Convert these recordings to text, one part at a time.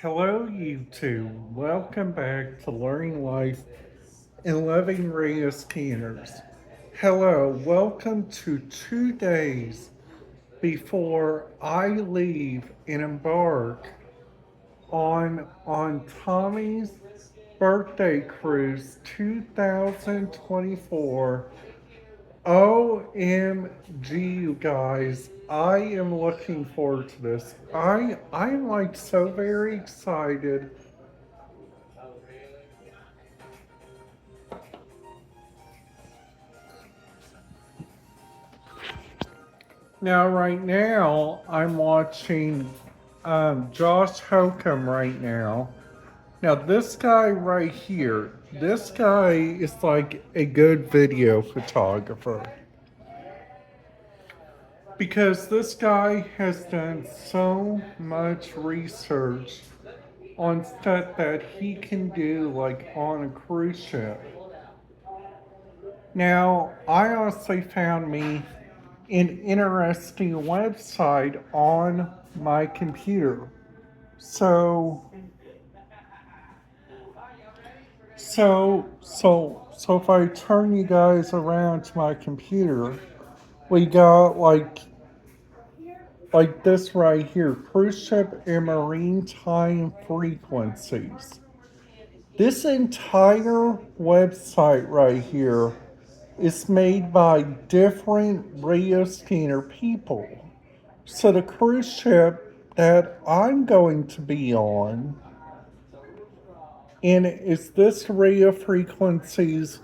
Hello, YouTube. Welcome back to Learning Life and Loving Radio Scanners. Hello, welcome to 2 days before I leave and embark on Tommy's birthday cruise 2024. OMG, you guys. I am looking forward to this. I'm like so very excited. Now, right now, I'm watching Josh Hokum right now. Now, this guy right here, this guy is like a good video photographer because this guy has done so much research on stuff that he can do like on a cruise ship. Now, I also found me an interesting website on my computer. So, so if I turn you guys around to my computer, we got like this right here, cruise ship and marine time frequencies. This entire website right here is made by different radio scanner people. So the cruise ship that I'm going to be on, and it's this radio frequencies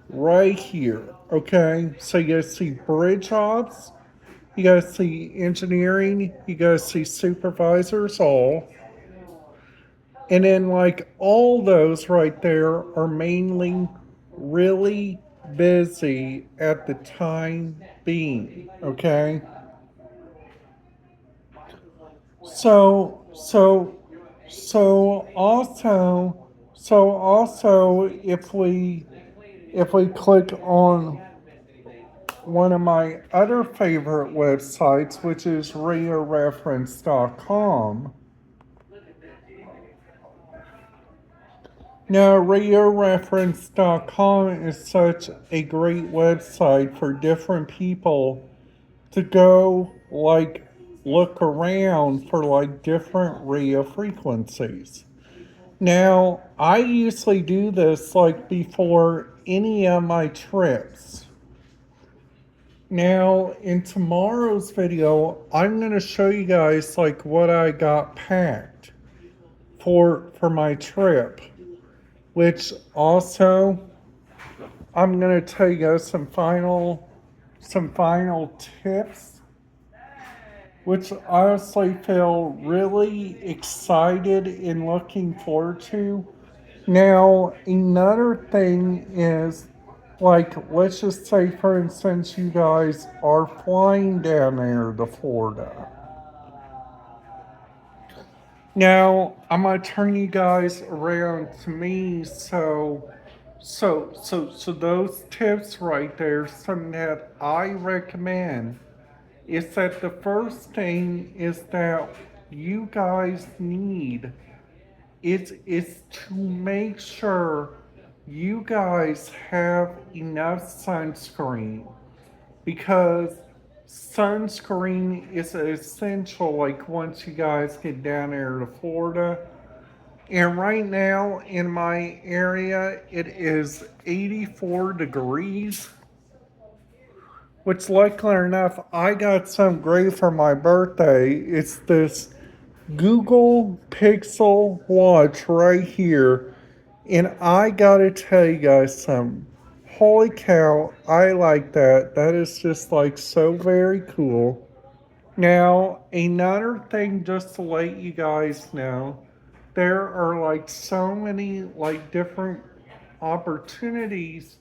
right here. Okay, so you guys see bridge ops, you guys see engineering, you guys see supervisors all, and then like all those right there are mainly really busy at the time being. Okay, So, so, so also, if we click on one of my other favorite websites, which is RioReference.com. Now, RioReference.com is such a great website for different people to go like look around for like different radio frequencies. Now, I usually do this like before any of my trips. Now, in tomorrow's video, I'm going to show you guys like what I got packed for my trip, which also I'm going to tell you guys some final tips, which I honestly feel really excited and looking forward to. Now, another thing is, like, let's just say, for instance, you guys are flying down there to Florida. Now, I'm gonna turn you guys around to me, so those tips right there, something that I recommend is that the first thing is that you guys need is to make sure you guys have enough sunscreen because sunscreen is essential like once you guys get down there to Florida. And right now in my area it is 84 degrees, which luckily enough I got some great for my birthday. It's this Google Pixel watch right here. And I gotta tell you guys something. Holy cow, I like that. That is just like so very cool. Now, another thing just to let you guys know, there are like so many like different opportunities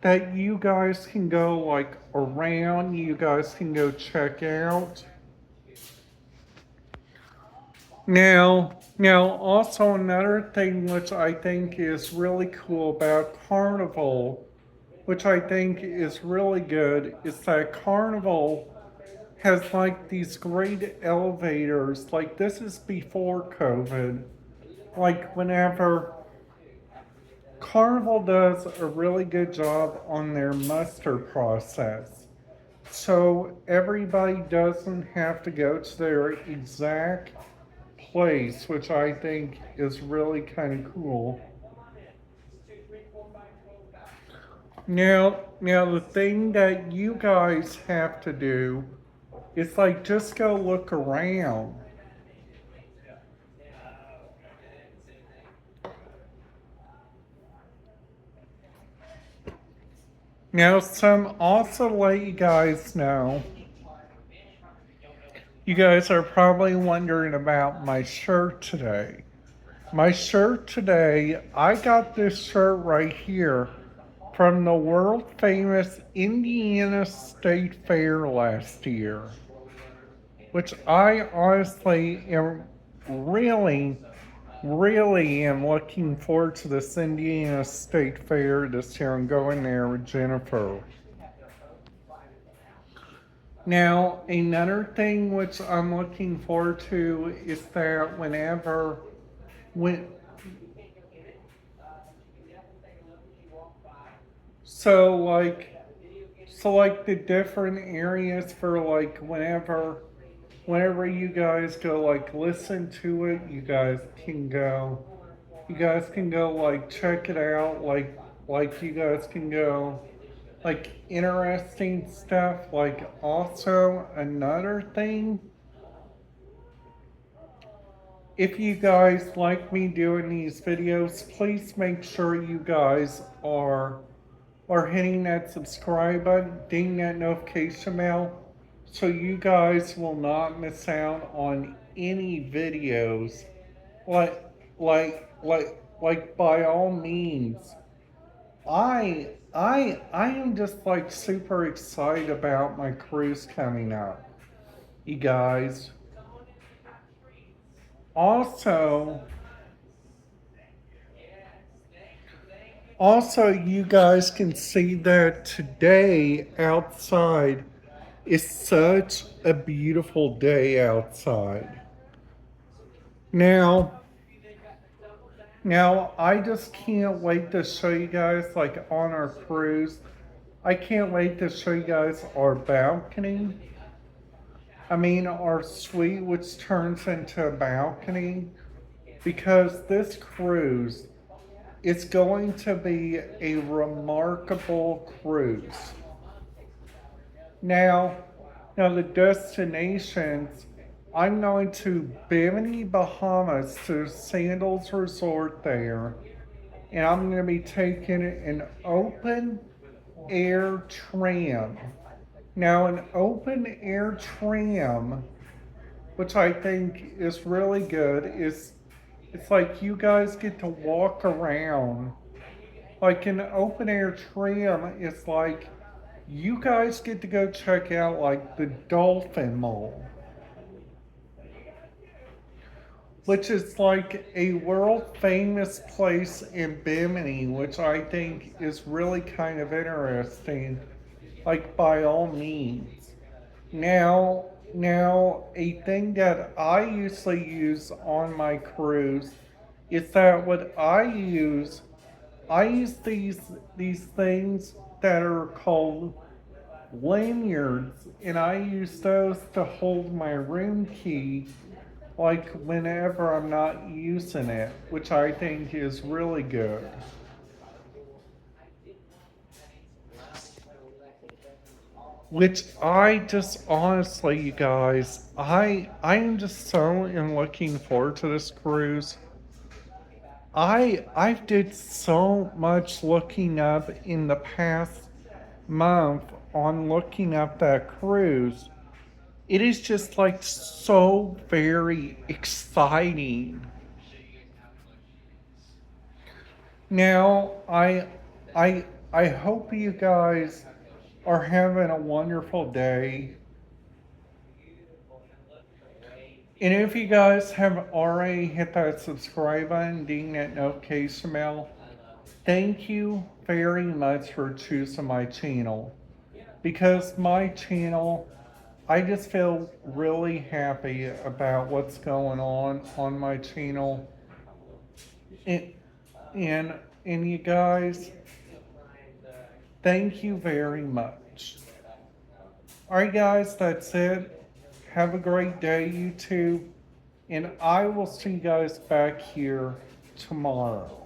that you guys can go like around, you guys can go check out. Now, also another thing which I think is really cool about Carnival, which I think is really good, is that Carnival has like these great elevators. Like this is before COVID, like whenever Carnival does a really good job on their muster process. So everybody doesn't have to go to their exact place, which I think is really kind of cool. Now the thing that you guys have to do is like just go look around. Now, some also let you guys know. You guys are probably wondering about my shirt today. My shirt today, I got this shirt right here from the world famous Indiana State Fair last year, which I honestly am really, really am looking forward to this Indiana State Fair this year and going there with Jennifer. Now, another thing which I'm looking forward to is that when, so like, so like the different areas for like whenever you guys go like listen to it, you guys can go like check it out, like you guys can go like interesting stuff. Like also another thing, if you guys like me doing these videos, please make sure you guys are hitting that subscribe button, ding that notification bell, so you guys will not miss out on any videos. Like, like by all means, I am just like super excited about my cruise coming up, you guys. Also, you guys can see that today outside is such a beautiful day outside. Now, now I just can't wait to show you guys like on our cruise. I can't wait to show you guys our balcony. I mean our suite which turns into a balcony because this cruise is going to be a remarkable cruise. Now, now the destinations, I'm going to Bimini, Bahamas to Sandals Resort there, and I'm going to be taking an open air tram. Now, an open air tram, which I think is really good, is it's like you guys get to walk around. Like an open air tram is like you guys get to go check out like the Dolphin Mall, which is like a world famous place in Bimini, which I think is really kind of interesting. Like by all means. Now a thing that I usually use on my cruise is that what I use these things that are called lanyards, and I use those to hold my room key like whenever I'm not using it, which I think is really good. Which I just honestly, you guys, I am just so in looking forward to this cruise. I did so much looking up in the past month on looking up that cruise. It is just like so very exciting. Now, I hope you guys are having a wonderful day. And if you guys have already hit that subscribe button, ding that notification bell, thank you very much for choosing my channel. Because my channel, I just feel really happy about what's going on my channel. And, and, and you guys, thank you very much. All right, guys, that's it. Have a great day, you two. And I will see you guys back here tomorrow.